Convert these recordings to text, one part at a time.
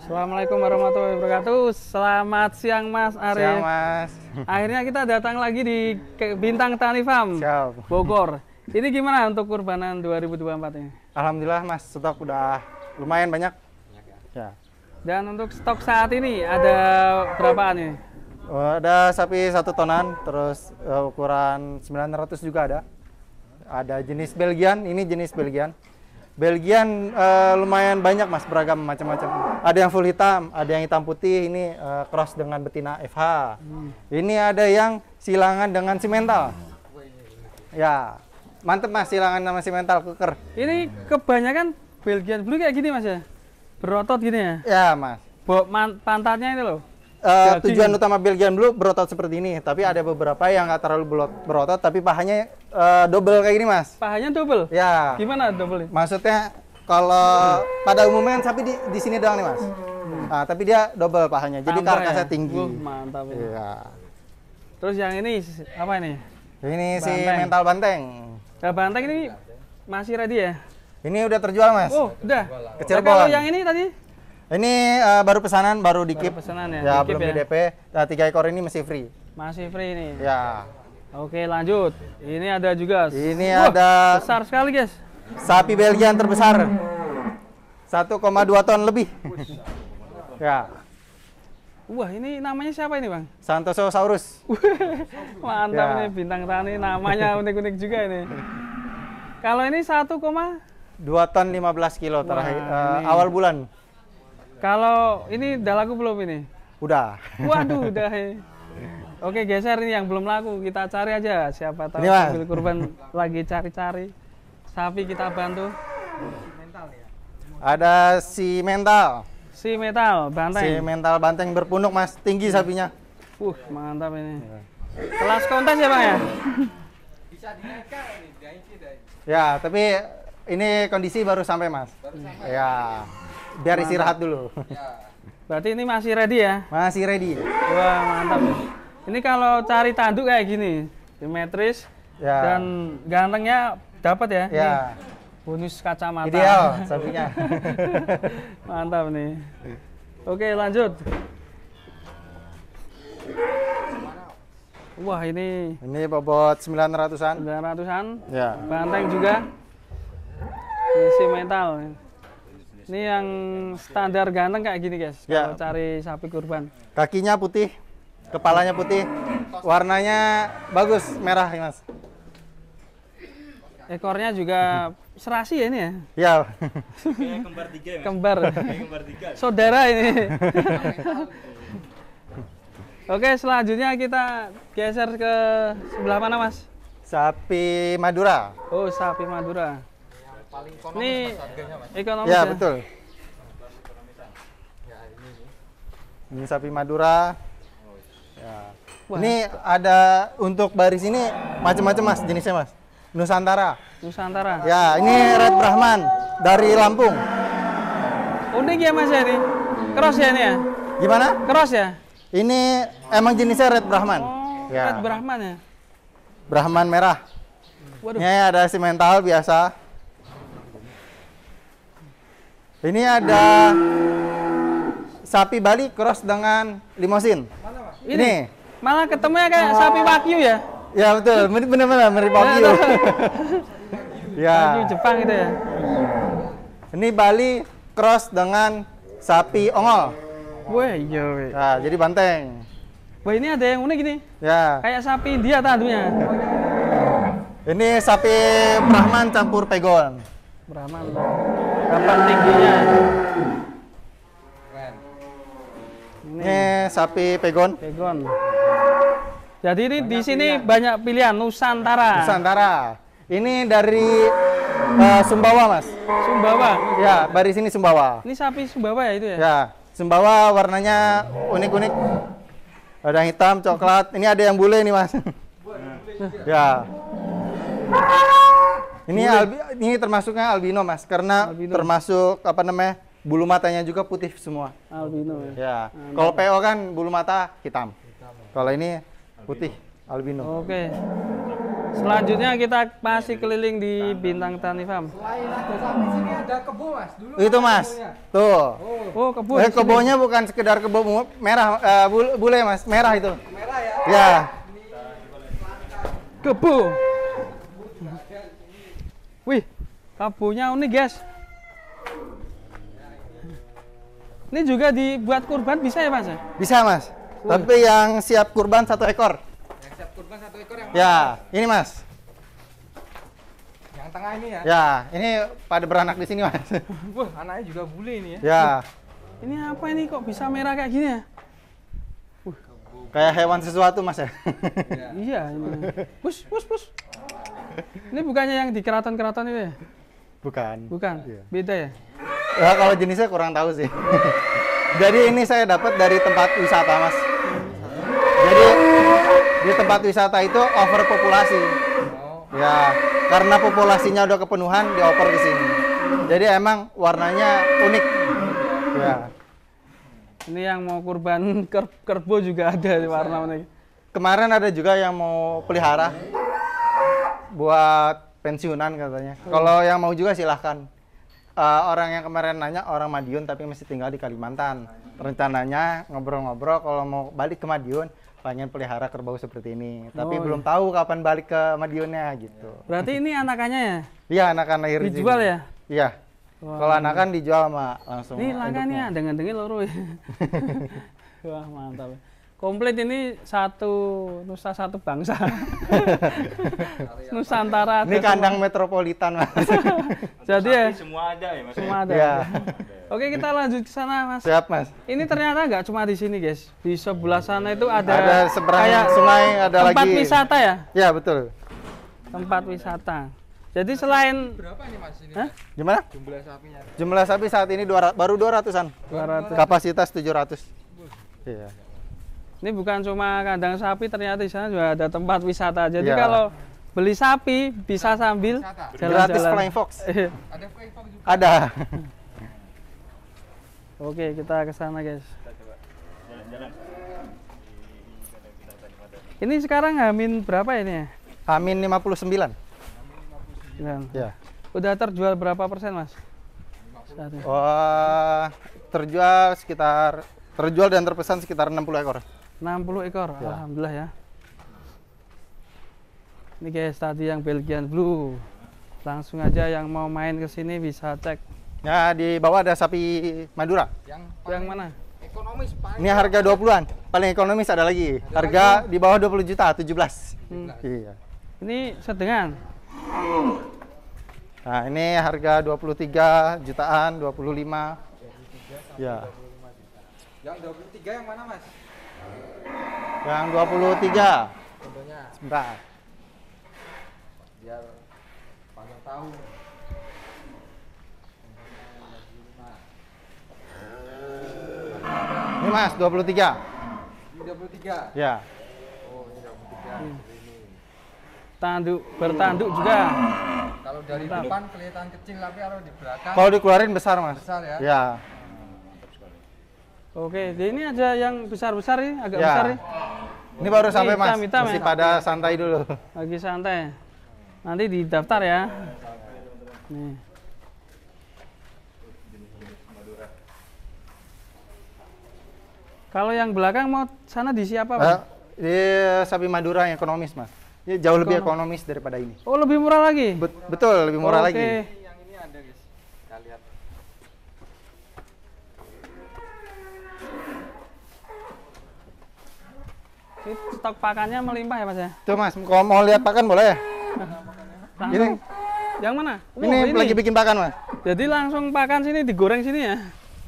Assalamualaikum warahmatullahi wabarakatuh. Selamat siang Mas Arif. Siang Mas. Akhirnya kita datang lagi di Bintang Tani Farm, Siap. Bogor. Ini gimana untuk kurbanan 2024 ini? Alhamdulillah Mas, stok udah lumayan banyak. Ya. Dan untuk stok saat ini ada berapaan ini? Ada sapi 1 tonan, terus ukuran 900 juga ada. Ada jenis Belgian, ini jenis Belgian. Belgian lumayan banyak Mas, beragam macam-macam. Ada yang full hitam, ada yang hitam putih, ini cross dengan betina FH. Ini ada yang silangan dengan simental. Ya, mantep Mas, silangan sama simental kuker. Ini kebanyakan Belgian Blue kayak gini Mas ya? Berotot gini ya? Ya Mas. Pantatnya ini loh. Tujuan utama Belgian Blue berotot seperti ini, tapi ada beberapa yang nggak terlalu berotot, tapi pahanya double kayak gini Mas. Pahanya double? Ya. Gimana double? Maksudnya kalau pada umumnya kan sapi di sini doang nih Mas. Nah, tapi dia double pahanya, jadi karkasnya tinggi. Mantap ini. Iya. Terus yang ini apa ini? Ini si Banteng. mental banteng. Nah, banteng ini masih ready ya? Ini udah terjual Mas. Oh, udah. Ke Nah, Cirebon. kalau yang ini tadi? Ini baru pesanan, baru dikip. Pesanan ya? Ya, Dikip belum ya? di DP. Nah, 3 ekor ini masih free. Masih free ini. Ya. Oke, lanjut. Ini ada juga. Ini Wah, ada besar sekali, guys. sapi Belgian terbesar. 1,2 ton lebih. Ya. Wah, ini namanya siapa ini, Bang? Santososaurus. Mantap Ya. nih, bintang tani. Namanya unik-unik juga ini. Kalau ini 2 ton 15 kilo terakhir ini. awal bulan. Kalau ini udah laku belum ini? Udah. Waduh, udah. Oke, geser ini yang belum laku. Kita cari aja. Siapa tahu Ini, Mas. sambil kurban lagi cari-cari. Sapi kita bantu. Ada si mental. Si metal, Si banteng. mental banteng berpunuk Mas, tinggi sapinya. Mantap ini. Kelas kontes ya, Bang ya? Ya, tapi ini kondisi baru sampai Mas. Ya. Biar istirahat dulu. Berarti ini masih ready ya? Masih ready. Wah, mantap. Ini kalau cari tanduk kayak gini, simetris Ya. dan gantengnya dapat ya? Ya. Nih, bonus kacamata. Ideal sapinya. Mantap nih. Oke, lanjut. Wah, ini Ini bobot 900-an. 900-an. Ya. Banteng juga. Ini si metal. Ini yang standar ganteng kayak gini, guys. Ya. Kalau cari sapi kurban. Kakinya putih, kepalanya putih, warnanya bagus, merah Mas. Ekornya juga serasi ya ini ya? Ya. Kayak kembar 3 ya, Mas? Kembar. Kayak kembar 3. Saudara ini. Oke, selanjutnya kita geser ke sebelah mana, Mas? Sapi Madura. Oh, sapi Madura. Ini ekonomis Ya, ya? betul. Ini sapi Madura. Ya. Wah. Ini ada untuk baris ini macam-macam Mas, jenisnya Mas. Nusantara. Nusantara. Ya, ini Red Brahman dari Lampung. Unik ya, Mas ya ini? Cross ya ini ya? Gimana? Cross ya? Ini emang jenisnya Red Brahman. Oh, Ya. Red Brahman ya? Brahman merah. Waduh. Ini ada simental biasa. Ini ada sapi Bali cross dengan limosin. Ini. Malah ketemunya kayak sapi Wagyu ya? Ya betul, benar-benar mirip Wagyu. Wagyu Ya. Jepang itu ya? Ini Bali cross dengan sapi ongol. Wah, iya weh. Nah, jadi banteng. Wah, ini ada yang unik ini. Ya. Kayak sapi India tandunya. Ini sapi Brahman campur pegon. Brahman. Kapan tingginya? Ini sapi pegon Pegon. Jadi ini di sini banyak pilihan Nusantara. Nusantara. Ini dari Sumbawa, Mas. Sumbawa. Ya, baris ini Sumbawa. Ini sapi Sumbawa ya itu ya? Ya, Sumbawa warnanya unik-unik. Ada yang hitam, coklat. Ini ada yang bule nih, Mas. Ya. Ini termasuknya albino, Mas, karena Albino. termasuk apa namanya? Bulu matanya juga putih semua. Albino ya. Ya. Kalau PO kan bulu mata hitam. Kalau ini putih albino. Oke. Selanjutnya kita masih keliling di Bintang Tani Farm. Selain ada sapi sini ada kebo mas. Dulu Itu ada mas, kebonya. tuh. Oh, kebun. di sini. Kebonya bukan sekedar kebo merah, bule mas, merah itu. Merah ya. Ya, Kebo. Wih, kebunnya unik guys. Ini juga dibuat kurban bisa ya mas? bisa mas. Tapi yang siap kurban 1 ekor. Yang siap kurban 1 ekor yang Ya, ini mas. yang tengah ini ya. Ya, ini pada beranak di sini mas. Wah, anaknya juga bule ini ya. Ya, Ini apa ini kok bisa merah kayak gini ya? kayak hewan sesuatu mas ya. Iya ini. Pus. Ini bukannya yang di keraton-keraton itu ya? Bukan. Bukan. Iya. Beda ya? Ya, kalau jenisnya kurang tahu sih. Jadi ini saya dapat dari tempat wisata mas. Jadi di tempat wisata itu overpopulasi. Ya, karena populasinya udah kepenuhan dioper ke sini. Jadi emang warnanya unik. Ya. Ini yang mau kurban kerbau juga ada di warna unik. Kemarin ada juga yang mau pelihara buat pensiunan katanya. Kalau yang mau juga silahkan. Orang yang kemarin nanya orang Madiun tapi masih tinggal di Kalimantan. Rencananya ngobrol-ngobrol kalau mau balik ke Madiun pengen pelihara kerbau seperti ini. Tapi Oh, belum tahu kapan balik ke Madiunnya gitu. Berarti ini anakannya ya? Iya, anakan lahir di Dijual sini. ya? Iya. Wah. Kalau anakan dijual sama langsung. Ini langka nih induknya. ya, dengan loro ya. Wah mantap. Komplit ini satu nusa satu bangsa. Nusantara. Ini ada kandang semua. metropolitan mas. Jadi ya Semua ada ya mas. semua ada. Iya. Oke kita lanjut ke sana mas. Siap mas. Ini ternyata nggak cuma di sini guys. Di sebelah sana itu ada, Ada seberang kayak sungai ada tempat lagi. wisata ya. Ya betul. Tempat wisata. Jadi selain Berapa ini mas ini? Hah? Gimana? Jumlah sapinya. Jumlah sapi saat ini baru 200-an. 200. Kapasitas 700. Iya. Ini bukan cuma kandang sapi, ternyata di sana juga ada tempat wisata. Jadi Iya. kalau beli sapi bisa sambil Wisata. jalan-jalan. Gratis Flying Fox. Ada flying juga. Ada. Oke, kita ke sana, guys. Jalan-jalan. Ini sekarang Hamin berapa ini ya? Amin 59. Ya. Udah terjual berapa persen, Mas? Saat ini. Oh, terjual dan terpesan sekitar 60 ekor. 60 ekor. Ya. Alhamdulillah ya. Ini guys, tadi yang Belgian Blue. Langsung aja yang mau main ke sini bisa cek. Ya, di bawah ada sapi Madura. Yang mana? Ekonomis paling. Ini harga 20-an. Paling ekonomis ada lagi. Harga di bawah 20 juta, 17. Iya. Ini sedengan. Nah, ini harga 23 jutaan, 25. Ya. Yang 23 yang mana mas? Yang 23. Contohnya Sebentar. biar panjang tahu. Ini Mas, 23. Ini 23. Ya. Oh ini 23. Ini. Bertanduk juga. Kalau dari depan kelihatan kecil tapi kalau di belakang Kalau dikeluarin besar, Mas. besar ya. Ya. Oke, ini aja yang besar-besar nih, agak Ya. besar nih. Ini baru sampai, Mas. hitam-hitam Masih ya? pada santai dulu. Lagi santai. Nanti didaftar ya. Nih. Kalau yang belakang mau sana di siapa, Pak? Ini sapi Madura yang ekonomis, Mas. Ini jauh lebih Ekonomis. ekonomis daripada ini. Oh, lebih murah lagi. Betul, lebih murah Oke. lagi. Yang ini ada guys. Kita lihat. Ini stok pakannya melimpah ya, Mas ya? Tuh, Mas, kalau mau lihat pakan boleh? Langsung. Ini Yang mana? ini lagi bikin pakan, Mas. Jadi langsung pakan sini digoreng sini ya?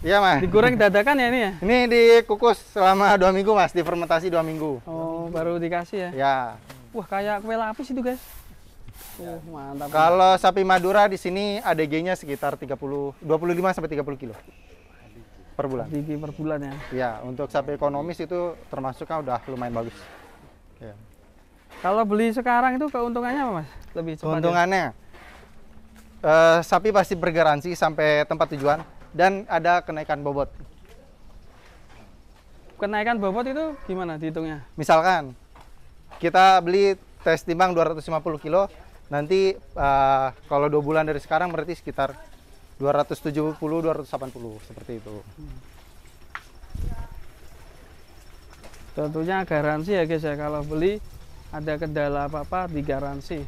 Iya, Mas. Digoreng dadakan ya ini ya? Ini dikukus selama 2 minggu, Mas. Difermentasi 2 minggu. Oh, baru dikasih ya? Ya. Wah, kayak kue lapis itu, guys. Mantap. Kalau sapi Madura di sini ADG-nya sekitar 25 sampai 30 kilo per bulan. Gigi per bulan ya. Ya, untuk sapi ekonomis itu termasuknya udah lumayan bagus. Ya. Kalau beli sekarang itu keuntungannya apa, Mas? Lebih cepat. Ya? Keuntungannya sapi pasti bergaransi sampai tempat tujuan dan ada kenaikan bobot. Kenaikan bobot itu gimana dihitungnya? Misalkan kita beli tes timbang 250 kilo. Nanti kalau 2 bulan dari sekarang berarti sekitar 270, 280 seperti itu. Tentunya garansi ya guys ya, kalau beli ada kendala apa-apa digaransi.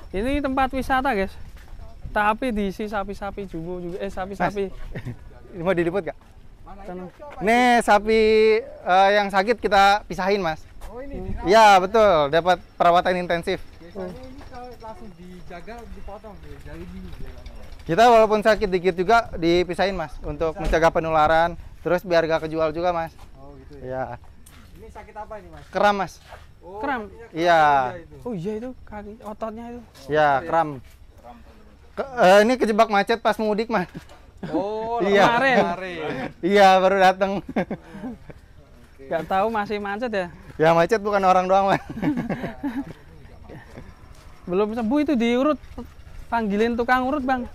Ini tempat wisata guys, tapi diisi sapi-sapi juga, sapi-sapi. Ini mau diliput gak? Tenang. Nih sapi yang sakit kita pisahin mas. Oh ini Iya betul, dapat perawatan intensif. biasanya ini kalau langsung dijaga dipotong dari gini. Kita walaupun sakit dikit juga dipisahin mas, untuk mencegah penularan. Terus biar gak kejual juga mas. Oh gitu ya. Iya. Ini sakit apa ini mas? Kram mas. Oh, Kram. Iya. Oh iya itu kaki ototnya itu. Iya kram. Ini kejebak macet pas mudik mas. Oh, Iya. kemarin. Iya baru datang. Gak tahu masih macet ya. Ya macet bukan orang doang mas. Belum sembuh itu diurut. Panggilin tukang urut bang.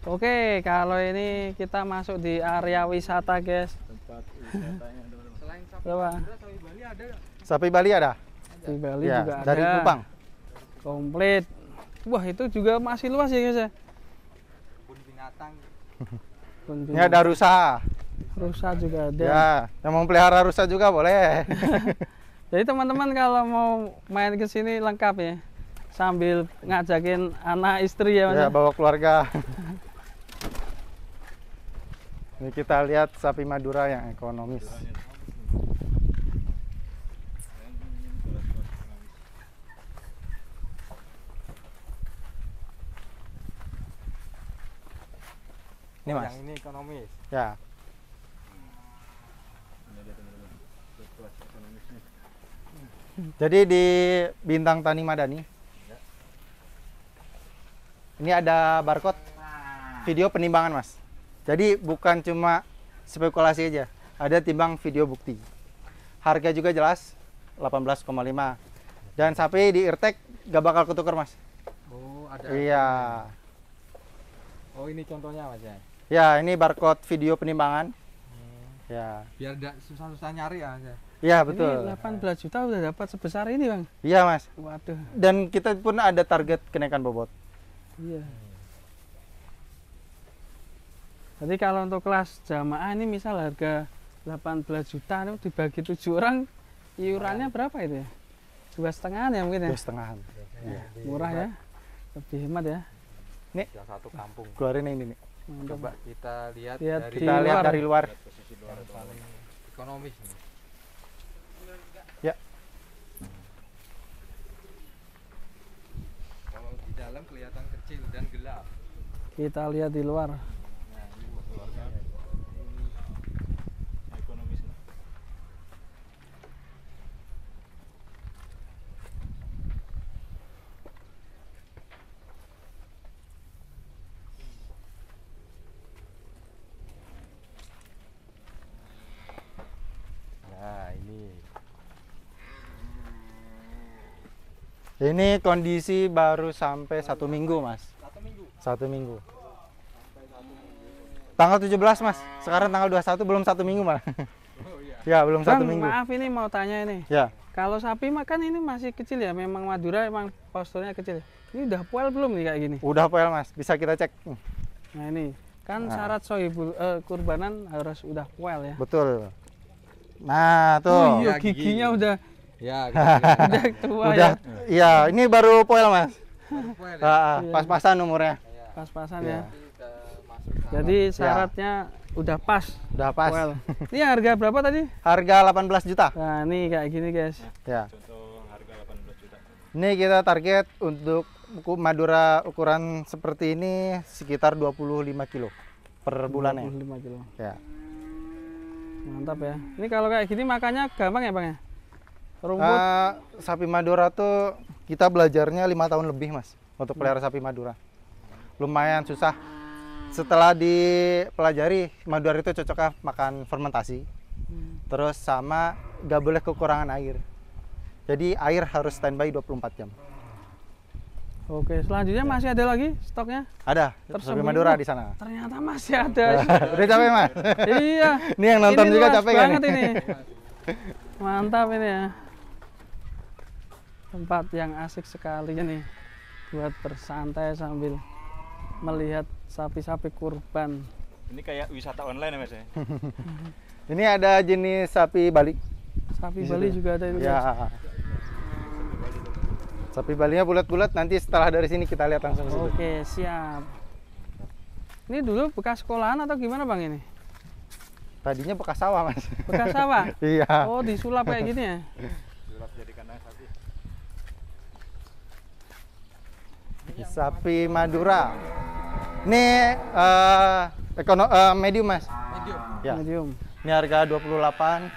Oke, kalau ini kita masuk di area wisata guys. Tempat wisatanya dulu. Selain sapi Coba. Madura, sapi Bali ada nggak? Sapi Bali ada? Di Bali Ya, juga ada. dari Kupang. Komplit. Wah itu juga masih luas ya guys ya. Kebun binatang. Ini ada rusa. Rusa juga ada. Ya, yang mau pelihara rusa juga boleh. Jadi teman-teman kalau mau main ke sini lengkap ya. Sambil ngajakin anak istri ya mas. Ya, bawa keluarga. Ini kita lihat sapi Madura yang ekonomis. Ini mas. Yang ini ekonomis. Ya. Jadi di Bintang Tani Madani ini ada barcode video penimbangan mas. Jadi bukan cuma spekulasi aja, ada timbang video bukti. Harga juga jelas 18,5. Dan sapi di Irtek gak bakal ketukar mas. Oh ada. Iya. Oh ini contohnya mas ya. Ya ini barcode video penimbangan. Ya. Biar tidak susah-susah nyari ya mas ya. Iya betul. Ini 18 juta udah dapat sebesar ini bang. Iya mas. Waduh. Dan kita pun ada target kenaikan bobot. Iya. Jadi kalau untuk kelas jamaah ini misal harga 18 juta itu dibagi 7 orang, iurannya berapa itu ya? 2,5 ya mungkin ya? 2,5. Iya. Murah ya? Lebih hemat ya? Nih Yang satu kampung. keluarin ini nih. Mantap. Coba kita lihat, Lihat dari Kita lihat luar. dari luar. yang paling ekonomis nih. Ya. Kalau di dalam kelihatan kecil dan gelap. Kita lihat di luar. Nah, ini keluarnya. Ekonomis lah. Nah, ini. Ini kondisi baru sampai 1 minggu mas. 1 minggu. 1 minggu. Tanggal 17 mas. Sekarang tanggal 21 belum 1 minggu malah. Oh iya. Ya belum 1 Bang, minggu. maaf ini mau tanya ini. Ya. Kalau sapi makan ini masih kecil ya? Memang Madura emang posturnya kecil. Ini udah puel belum nih kayak gini? Udah poel mas. Bisa kita cek. Nah ini kan Nah. syarat sohibul kurbanan harus udah puel ya. Betul. Nah Oh tuh. iya Ya, gigi. giginya udah Ya, udah tua Udah. ya. Iya ini baru poel mas. ya. Iya. Pas-pasan umurnya. Pas-pasan Iya. ya. Udah masuk Jadi syaratnya udah pas. Udah pas. Puel. Ini harga berapa tadi? Harga 18 juta. Nah ini kayak gini guys. Ya. Contoh harga 18 juta. Ini kita target untuk Madura ukuran seperti ini sekitar 25 kilo per bulannya. 25 kilo. Ya. Mantap ya. Ini kalau kayak gini makannya gampang ya bang ya? Rumput. Sapi Madura tuh kita belajarnya 5 tahun lebih mas untuk pelihara sapi Madura. Lumayan susah. Setelah dipelajari Madura itu cocoknya makan fermentasi. Terus sama gak boleh kekurangan air. Jadi air harus standby 24 jam. Oke, selanjutnya masih ada lagi stoknya? Ada, Terus sapi sebelum Madura itu- di sana. Ternyata masih ada. Udah capek mas? Iya. Ini yang nonton Ini juga luas capek kan? banget ini. Mantap ini ya. Tempat yang asik sekali ini buat bersantai sambil melihat sapi-sapi kurban. Ini kayak wisata online ya mas ya? Ini ada jenis sapi Bali. Sapi Bali juga ada itu. guys. Ya. Sapi Balinya bulat-bulat. Nanti setelah dari sini kita lihat langsung ke situ. Oke, siap. Ini dulu bekas sekolahan atau gimana Bang ini? Tadinya bekas sawah mas. Bekas sawah? Iya. Oh, disulap kayak gini ya? Sulap jadi kandang sapi. Sapi Madura. Ini medium mas. Medium. Ya. Medium. Ini harga 28.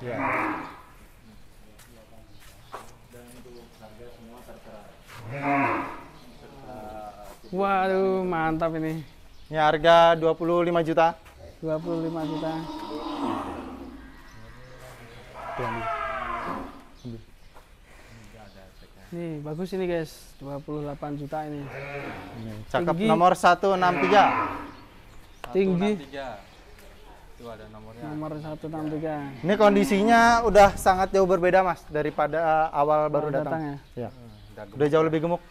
Ya. Waduh, mantap ini. Ini harga 25 juta. 25 juta. Nih, bagus ini guys. 28 juta ini. Cakep. Tinggi. Nomor 163. Tinggi. 163. Itu ada nomornya. Nomor 163. Ini kondisinya udah sangat jauh berbeda mas daripada awal baru Awal datang. datang ya? Ya. Udah jauh lebih gemuk.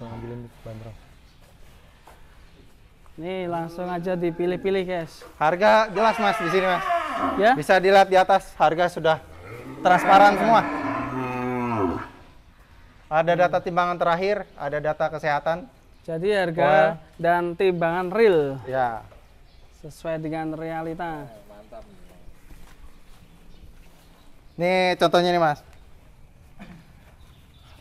Ambilin bandrol. Nih, langsung aja dipilih-pilih guys. Harga jelas mas di sini mas. Ya? Bisa dilihat di atas, harga sudah transparan semua. Ada data timbangan terakhir, ada data kesehatan. Jadi harga dan timbangan real Ya. sesuai dengan realita. Ini contohnya nih mas.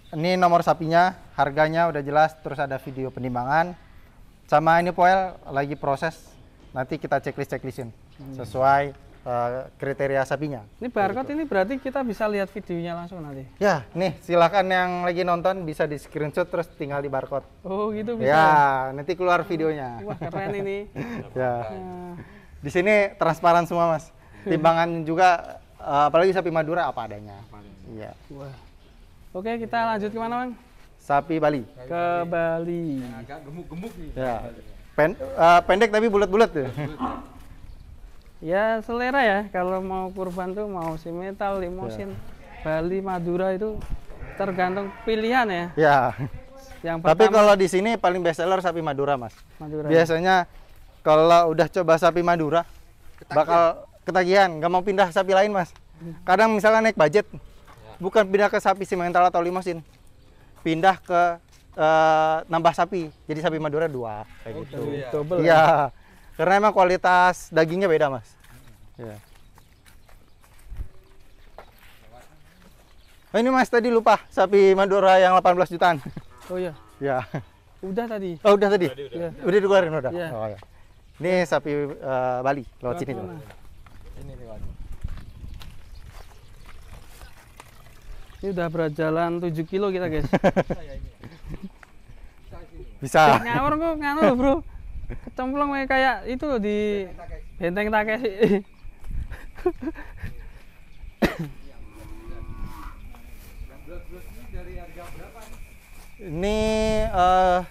Ini nomor sapinya, harganya udah jelas, terus ada video penimbangan. Sama ini poel lagi proses, nanti kita checklist-checklistin sesuai kriteria sapinya. Ini barcode ini berarti kita bisa lihat videonya langsung nanti. Ya, nih silakan yang lagi nonton bisa di screenshot terus tinggal di barcode. Oh gitu bisa. Ya, nanti keluar videonya. Wah keren ini. Ya, Nah, di sini transparan semua mas. Timbangan juga, apalagi sapi Madura apa adanya. Iya. wah. Oke kita lanjut kemana Bang? Sapi Bali. Ke Bali. Agak gemuk-gemuk nih. Ya. Pendek tapi bulat-bulat tuh. Ya selera ya kalau mau kurban tuh mau simetal, limosin, Bali, Madura itu tergantung pilihan ya. Ya. Yang Tapi pertama kalau di sini paling best seller sapi Madura mas. Madura. Biasanya kalau udah coba sapi Madura bakal ketagihan, nggak mau pindah sapi lain mas. Kadang misalnya naik budget, bukan pindah ke sapi simental atau limosin, pindah ke nambah sapi. Jadi sapi Madura 2 kayak gitu. Double. Iya, karena emang kualitas dagingnya beda mas. Iya. Oh, ini mas tadi lupa sapi Madura yang 18 jutaan. Oh iya. Ya. Udah tadi. Oh udah tadi. Iya. Udah dikeluarin udah. Iya. Oh, ya. Ini sapi Bali lewat sini tuh. Mana? Ini lewat. Ini udah berjalan 7 kilo kita guys. Bisa. Ngawur kok nganu loh bro. Kecemplung kayak itu loh di Benteng Takeshi. Ini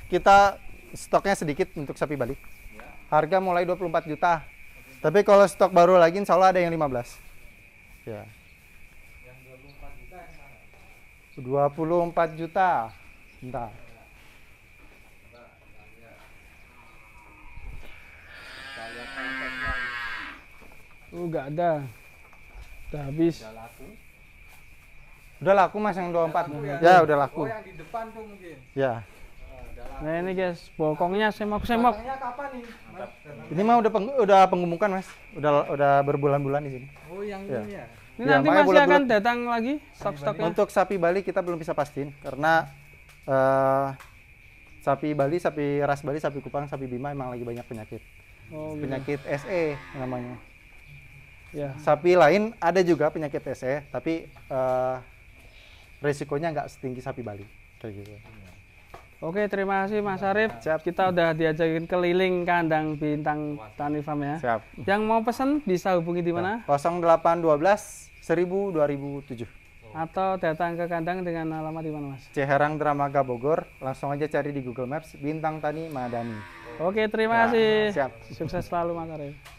kita stoknya sedikit untuk sapi Bali. Harga mulai 24 juta. Tapi kalau stok baru lagi insya Allah ada yang 15. Ya. 24 juta. Bentar. Nggak ada. Udah habis. Udah laku mas yang 24. Ya udah laku. Oh yang di depan tuh mungkin. Ya. Nah ini guys, bokongnya semok-semok. Kapan nih? Ini mah udah penggemukan mas. Udah berbulan-bulan di sini. Oh yang Ya. ini ya. Ini Ya, nanti makanya masih akan bulat-bulat. datang lagi stok-stoknya. Untuk sapi Bali kita belum bisa pastiin karena sapi Bali, sapi ras Bali, sapi Kupang, sapi Bima emang lagi banyak penyakit. Oh, gitu. Penyakit SE namanya. Ya. Sapi lain ada juga penyakit SE, tapi resikonya nggak setinggi sapi Bali kayak gitu. Oke, terima kasih Mas Arif. Siap. Kita udah diajakin keliling kandang Bintang Tani Farm ya. Siap. Yang mau pesen bisa hubungi di mana? 0812 1000 2007. Atau datang ke kandang dengan alamat di mana, Mas? Ciherang Dramaga Bogor, langsung aja cari di Google Maps Bintang Tani Madani. Oke, terima kasih. Siap. Sukses selalu, Mas Arief.